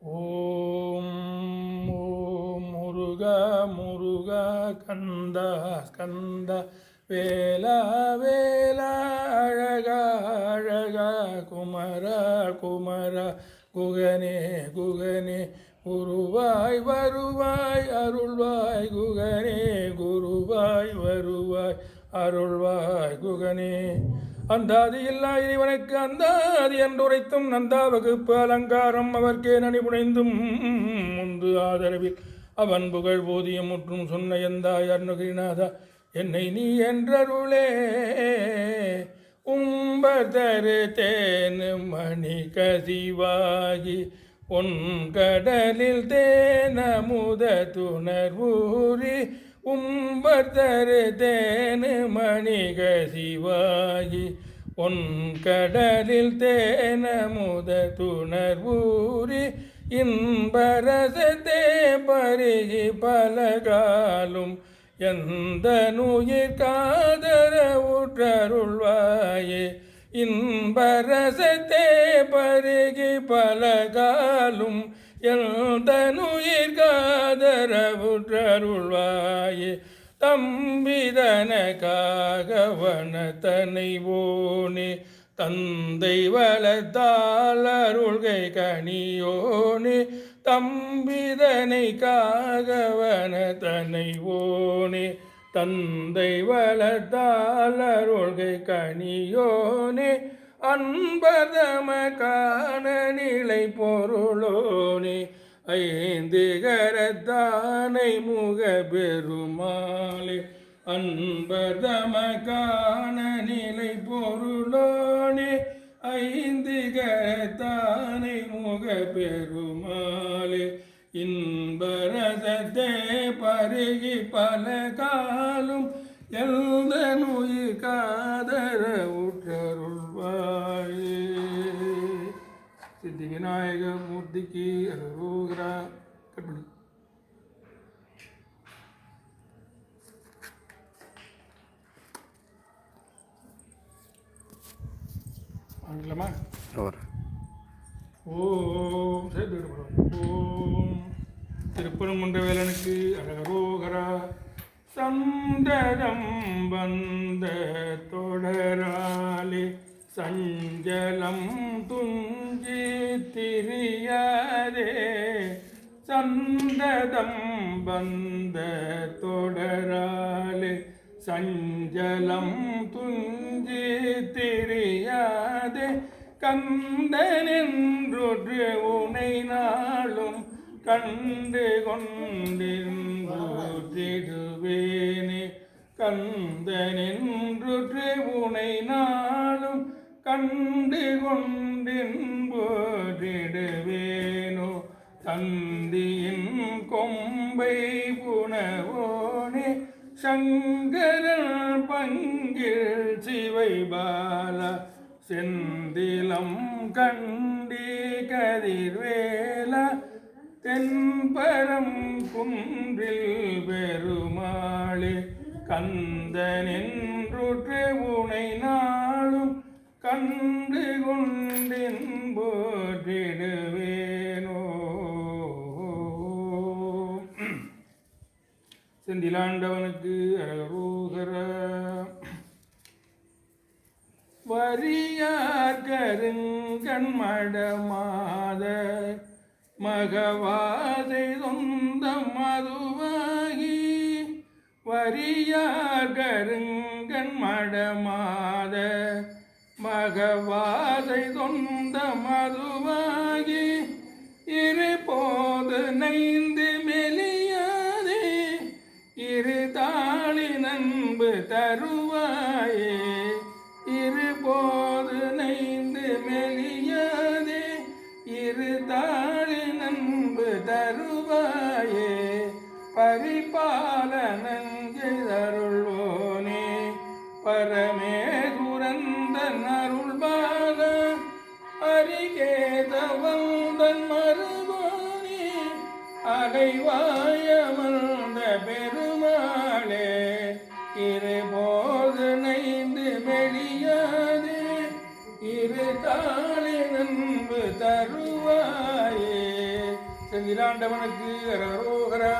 ஓம் ஓம் முருகா முருகா கந்தா ஸ்கந்த வேலா வேலா அழகா அழகா குமரா குமரா குகனே குகனே குருவாய் வருவாய் அருள்வாய் குகனே குருவாய் வருவாய் அருள்வாய் குகனே. அந்தாதி இல்லா இறைவனுக்கு அந்தாதி என்றுரைத்தும் நந்தா வகுப்பு அலங்காரம் அவர்க்கே நனி புனைந்தும் முந்து ஆதரவில் அவன் புகழ் போதிய முற்றும் சொன்ன எந்தாய் அருணகிரிநாதா என்னை நீ என்றருளே. உம்பதரு தேனு மணி கசிவாகி உன் கடலில் தேனமுத துணர்வூரி உம்பதரு தேனு மணி கசிவாகி உன் கடலில் தேனமுத துணர்வூரி இன்பரசத்தே பருகி பலகாலும் எந்த நுயிர் காதர உற்றருள்வாயே. இன்பரசத்தே பருகி பலகாலும் எந்த நுயிர் காதர உற்றருள்வாயே. தம்பிதனக்காகவன தனைவோனே தந்தை வளத்தால் அருள்கை கனியோனே. தம்பிதனை காகவன தனைவோனே தந்தை வளத்தால் அருள்கை கனியோனே. அன்பதம காண நிலை பொருளோனே ஐந்து கரத்தானை முக பெருமாளே. அன்பதம காண நிலை பொருளோனே ஐந்து கரத்தானை முக பெருமாளே. இன்பரசத்தே பருகி பல காலும் எந்த நுயிர் காதர உற்றருள்வாயே. சித்தி விநாயக மூர்த்திக்கு அரோகரா. கற்பனை ஆங்கலமா ஓம் சேர்த்து ஓம் திருப்பரங்குன்ற வேலனுக்கு அரோகரா. சந்ததம் வந்த தொடராலே சஞ்சலம் துஞ்சி திரியாதே. சந்ததம் வந்த தொடராலே சஞ்சலம் துஞ்சி திரியாதே. கந்தனென்றொன்று உனை நாளும் கண்டு கொண்டிருவேனே. கந்தனென்றொன்று உனை நாளும் கண்டு கொண்டிருவேனோ. தந்தியின் கொம்பை புனவோனே சங்கரன் பங்கில் சிவை பாலா. செந்திலம் கண்டி கதிர்வேலா தென்பரம் குன்றில் பெருமாளே. கந்தனென்றொன்று உனை நாளும் கண்டு கொண்டின்போற்றிடுவேனோ. செந்திலாண்டவனுக்கு அரோகரா. வரியார் கருங்கண் மடமாத மகவாதை சொந்தம் மதுவாகி. வரியார் கருங்கண் மடமாத மகவாதை சொந்தம் மதுவாகி. இருபோது நைந்து மெலியாதே இரு தாளி நண்பு தருவாயே. இருபோது நைந்து மெலியாதே இரு தாளி நண்பு தருவாயே. பரிபாலனஞ்சை அருள்வோனே பரமேசுரந்தன் அருள்பால. அரிகேதவந்தன் மருகோனே அடைவாயமர்ந்த பெருமாளே. இருபோது நைந்து மெலியாதே இரு தாளி நண்பு தருவாயே. செந்திலாண்டவனுக்கு அரகரோகரா.